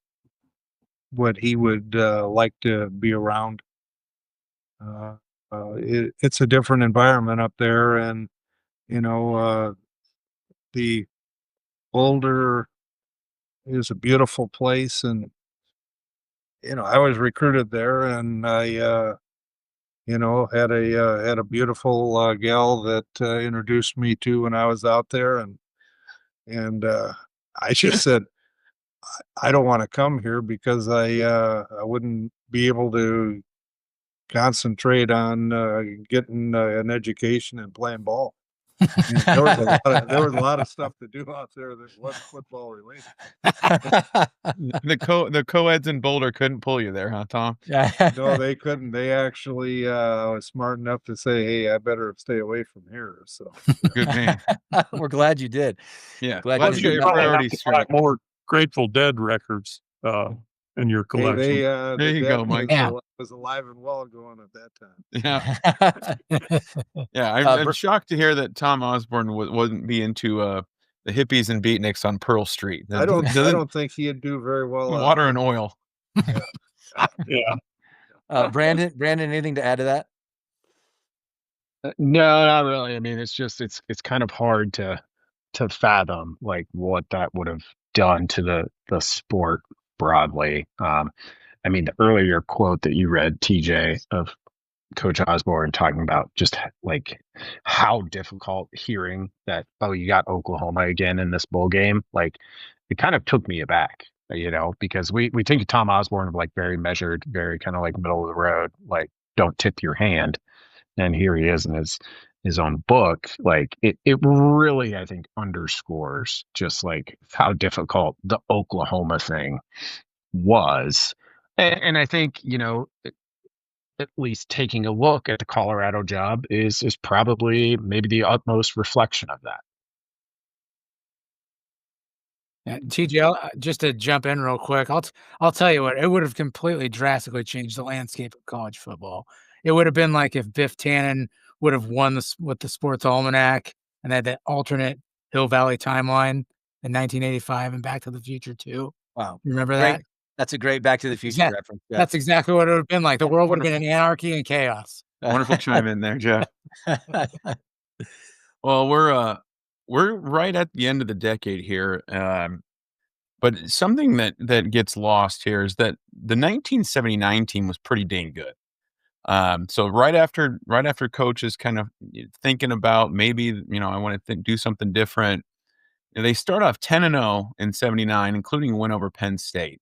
he would like to be around. It's a different environment up there, and the Boulder is a beautiful place, and I was recruited there, and I had a beautiful gal that introduced me to when I was out there, and I just said I don't want to come here because I wouldn't be able to concentrate on getting an education and playing ball. There was a lot of stuff to do out there that wasn't football related. The co-eds in Boulder couldn't pull you there, huh, Tom? No, they couldn't. They actually was smart enough to say, "Hey, I better stay away from here." So Good man. We're glad you did. Yeah, Glad glad you you did. got your priorities straight. More Grateful Dead records in your collection. There you go, Mike. Was alive and well going at that time. Yeah, I'm shocked to hear that Tom Osborne wouldn't be into the hippies and beatniks on Pearl Street. I don't think he'd do very well. Water and oil. Yeah. Brandon, anything to add to that? No, not really. I mean, it's kind of hard to fathom like what that would have done to the sport broadly. I mean, the earlier quote that you read, TJ, of Coach Osborne talking about just like how difficult hearing that, oh, you got Oklahoma again in this bowl game, like it kind of took me aback, because we think of Tom Osborne of like very measured, very kind of like middle of the road, like don't tip your hand. And here he is in his own book. Like it really, I think, underscores just like how difficult the Oklahoma thing was. And I think, at least taking a look at the Colorado job is probably maybe the utmost reflection of that. Yeah, TJ, just to jump in real quick, I'll tell you what, it would have completely drastically changed the landscape of college football. It would have been like if Biff Tannen would have won with the Sports Almanac and had that alternate Hill Valley timeline in 1985 and Back to the Future too. Wow, remember great. that? That's a great Back to the Future reference. Yeah. That's exactly what it would have been like. The world would have been in anarchy and chaos. Wonderful chime in there, Jeff. Well, we're right at the end of the decade here, but something that gets lost here is that the 1979 team was pretty dang good. So right after Coach is kind of thinking about maybe I want to do something different. They start off 10-0 in 79, including a win over Penn State.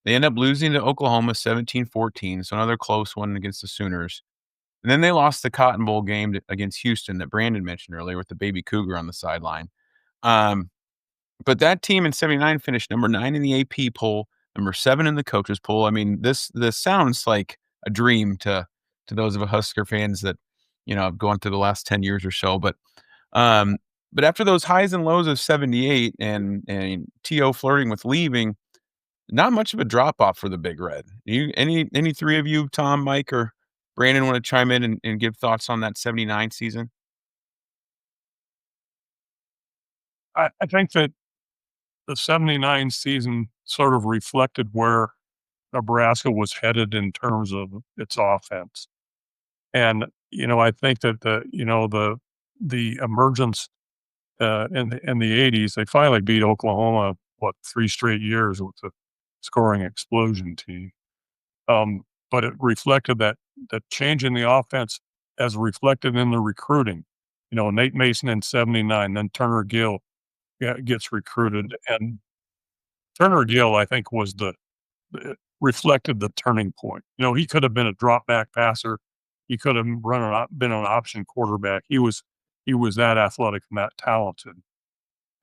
They end up losing to Oklahoma 17-14, so another close one against the Sooners. And then they lost the Cotton Bowl game against Houston that Brandon mentioned earlier with the baby cougar on the sideline. But that team in 79 finished number 9 in the AP poll, number 7 in the coaches poll. I mean, this sounds like a dream to those of us Husker fans that, have gone through the last 10 years or so. But after those highs and lows of 78 and T.O. flirting with leaving, not much of a drop off for the Big Red. Any three of you, Tom, Mike, or Brandon, want to chime in and give thoughts on that 79 season? I think that the 79 season sort of reflected where Nebraska was headed in terms of its offense. And, I think that the emergence in the 80s, they finally beat Oklahoma, 3 straight years with the scoring explosion team. But it reflected that change in the offense as reflected in the recruiting. Nate Mason in 79, then Turner Gill gets recruited. And Turner Gill, I think, was reflected the turning point. He could have been a drop back passer. He could have been an option quarterback. He was that athletic and that talented.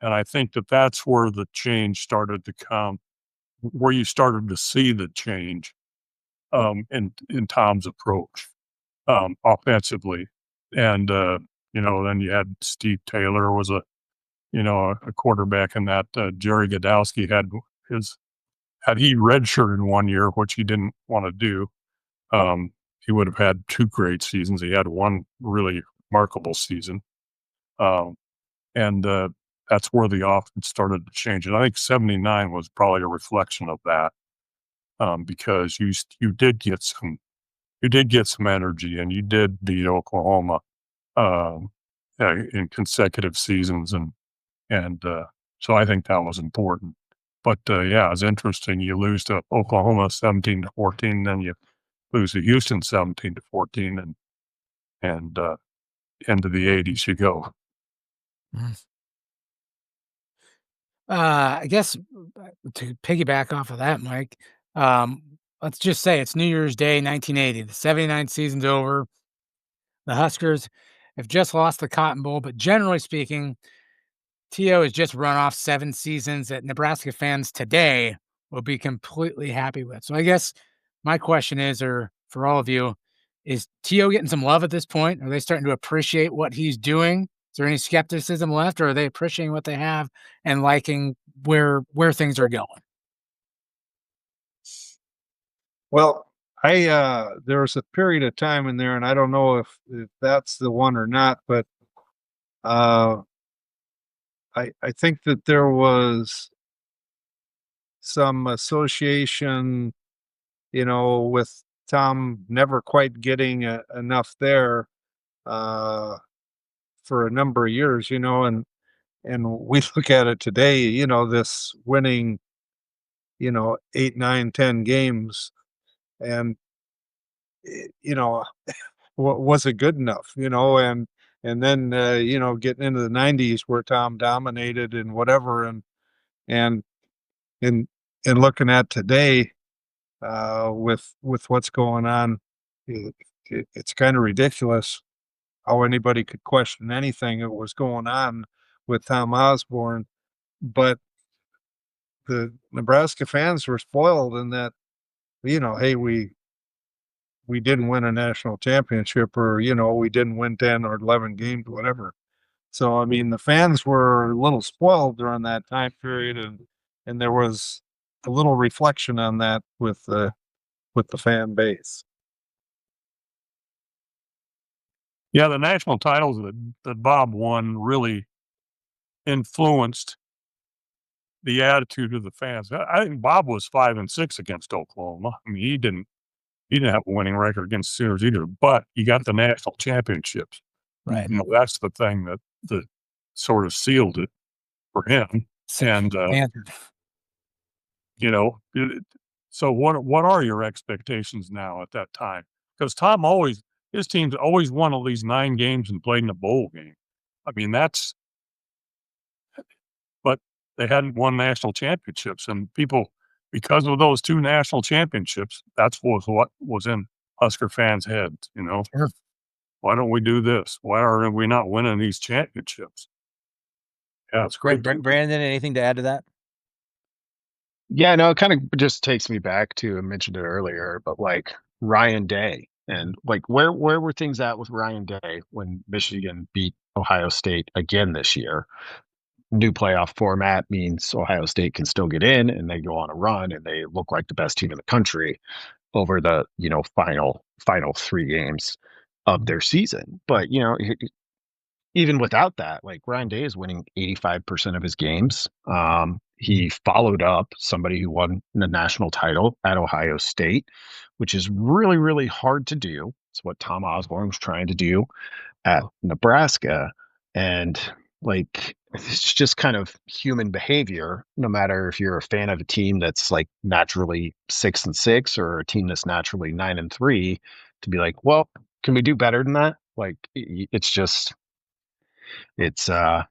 And I think that that's where the change started to come, where you started to see the change in Tom's approach offensively. And, then you had Steve Taylor was a quarterback in that. Jerry Godowski had he redshirted 1 year, which he didn't want to do, he would have had 2 great seasons. He had 1 really remarkable season. And that's where the offense started to change. And I think 79 was probably a reflection of that, because you did get some energy, and you did beat Oklahoma in consecutive seasons, and so I think that was important. But it's interesting. You lose to Oklahoma 17-14, then you lose to Houston 17-14, and into the 80s you go. I guess to piggyback off of that, Mike, let's just say it's New Year's Day, 1980. The 79 season's over. The Huskers have just lost the Cotton Bowl, but generally speaking, T.O. has just run off 7 seasons that Nebraska fans today will be completely happy with. So I guess my question is, or for all of you, is T.O. getting some love at this point? Are they starting to appreciate what he's doing? Is there any skepticism left, or are they appreciating what they have and liking where things are going? Well, there was a period of time in there, and I don't know if that's the one or not, but I think that there was some association, with Tom never quite getting enough there for a number of years, and we look at it today, this winning, 8, 9, 10 games, and was it good enough, and then getting into the 90s where Tom dominated and whatever, and and looking at today with what's going on, it's kind of ridiculous how anybody could question anything that was going on with Tom Osborne. But the Nebraska fans were spoiled in that, hey, we didn't win a national championship, or, we didn't win 10 or 11 games, whatever. So, I mean, the fans were a little spoiled during that time period, and there was a little reflection on that with the fan base. Yeah, the national titles that Bob won really influenced the attitude of the fans. I think Bob was 5-6 against Oklahoma. I mean, he didn't have a winning record against Sooners either, but he got the national championships. Right. That's the thing that sort of sealed it for him. And so what are your expectations now at that time? Because Tom his teams always won at least 9 games and played in a bowl game. I mean, but they hadn't won national championships, and people, because of those 2 national championships, what was in Husker fans' heads, Sure. Why don't we do this? Why are we not winning these championships? Yeah, it's great. Brandon, anything to add to that? Yeah, no, it kind of just takes me back to, I mentioned it earlier, but like Ryan Day, and like where were things at with Ryan Day when Michigan beat Ohio State again this year? New playoff format means Ohio State can still get in, and they go on a run, and they look like the best team in the country over the final 3 games of their season. But even without that, like Ryan Day is winning 85% of his games. He followed up somebody who won the national title at Ohio State, which is really, really hard to do. It's what Tom Osborne was trying to do at Nebraska. And like, it's just kind of human behavior, no matter if you're a fan of a team that's like naturally 6-6 or a team that's naturally 9-3, to be like, well, can we do better than that? Like, it's just, it's how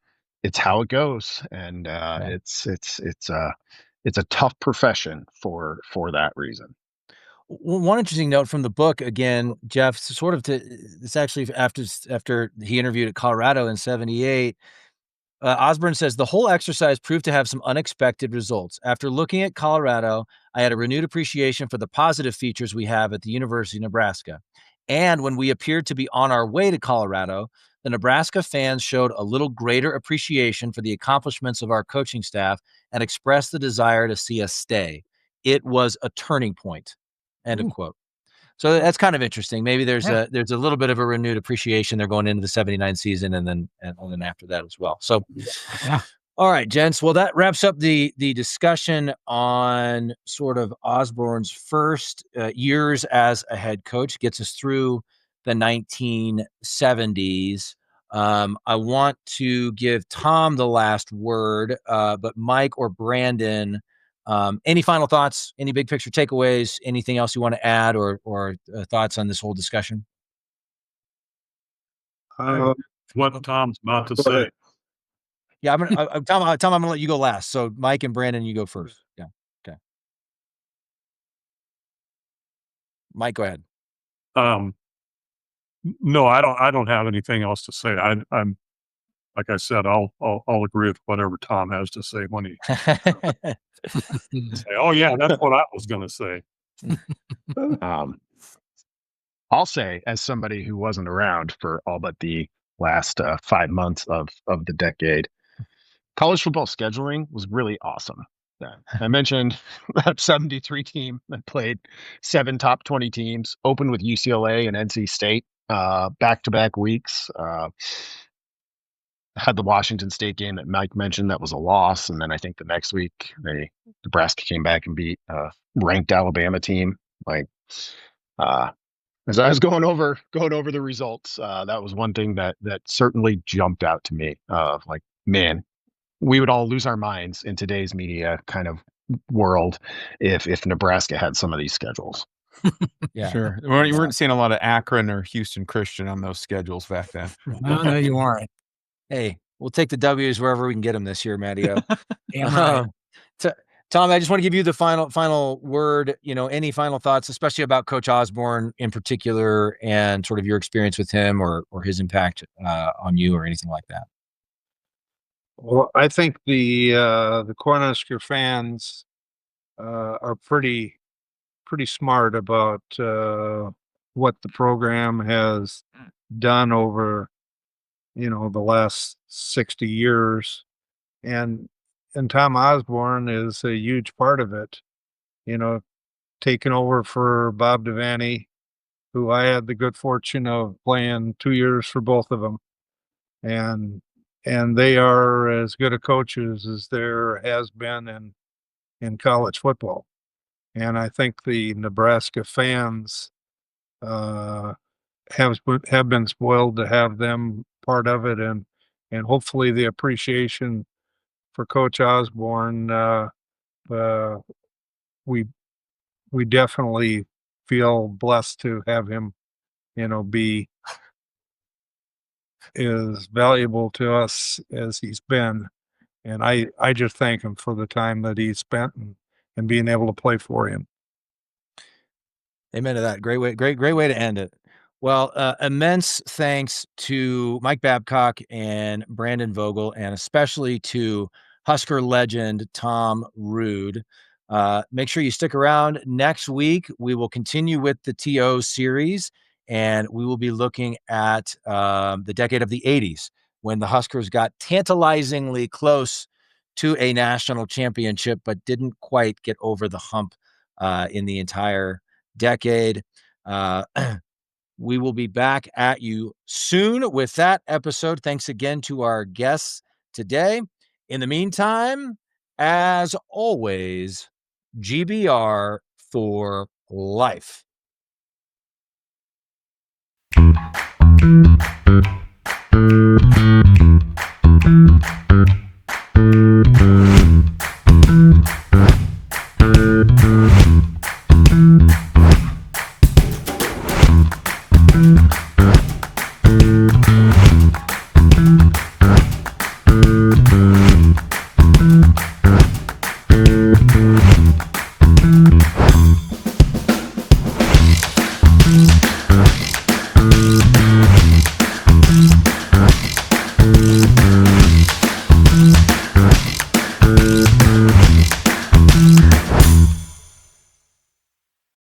it goes. And it's a tough profession for that reason. One interesting note from the book, again, Jeff, sort of it's actually after he interviewed at Colorado in '78. Osborne says the whole exercise proved to have some unexpected results. After looking at Colorado, I had a renewed appreciation for the positive features we have at the University of Nebraska. And when we appeared to be on our way to Colorado, the Nebraska fans showed a little greater appreciation for the accomplishments of our coaching staff and expressed the desire to see us stay. It was a turning point. End of quote. So that's kind of interesting. Maybe there's a little bit of a renewed appreciation. They're going into the '79 season and then after that as well. So, all right, gents. Well, that wraps up the discussion on sort of Osborne's first years as a head coach. Gets us through the 1970s. I want to give Tom the last word, but Mike or Brandon, any final thoughts, any big picture takeaways, anything else you want to add or thoughts on this whole discussion? What Tom's about to say. Yeah, Tom, I'm going to let you go last. So Mike and Brandon, you go first. Yeah. Okay. Mike, go ahead. No, I don't have anything else to say. I'm like I said, I'll agree with whatever Tom has to say when he say, oh yeah, that's what I was going to say. I'll say, as somebody who wasn't around for all but the last 5 months of the decade, college football scheduling was really awesome. I mentioned that 73 team that played 7 top 20 teams, opened with UCLA and NC State back-to-back weeks. Had the Washington State game that Mike mentioned that was a loss, and then I think the next week Nebraska came back and beat a ranked Alabama team. Like, as I was going over the results, that was one thing that certainly jumped out to me. Like, man, we would all lose our minds in today's media kind of world if Nebraska had some of these schedules. Yeah, sure. You weren't seeing a lot of Akron or Houston Christian on those schedules back then. No, you aren't. Hey, we'll take the W's wherever we can get them this year, Matteo. Damn right. Tom, I just want to give you the final word. Any final thoughts, especially about Coach Osborne in particular, and sort of your experience with him or his impact on you or anything like that. Well, I think the Cornhusker fans are pretty smart about what the program has done over the last 60 years, and Tom Osborne is a huge part of it. Taking over for Bob Devaney, who I had the good fortune of playing 2 years for both of them, and they are as good a coaches as there has been in college football. And I think the Nebraska fans have been spoiled to have them part of it, and hopefully the appreciation for Coach Osborne. We definitely feel blessed to have him, be as valuable to us as he's been. And I just thank him for the time that he spent and being able to play for him. Amen to that. Great way to end it. Well, immense thanks to Mike Babcock and Brandon Vogel, and especially to Husker legend Tom Ruud. Make sure you stick around. Next week, we will continue with the TO series, and we will be looking at the decade of the 80s, when the Huskers got tantalizingly close to a national championship, but didn't quite get over the hump in the entire decade. We will be back at you soon with that episode. Thanks again to our guests today. In the meantime, as always, GBR for life.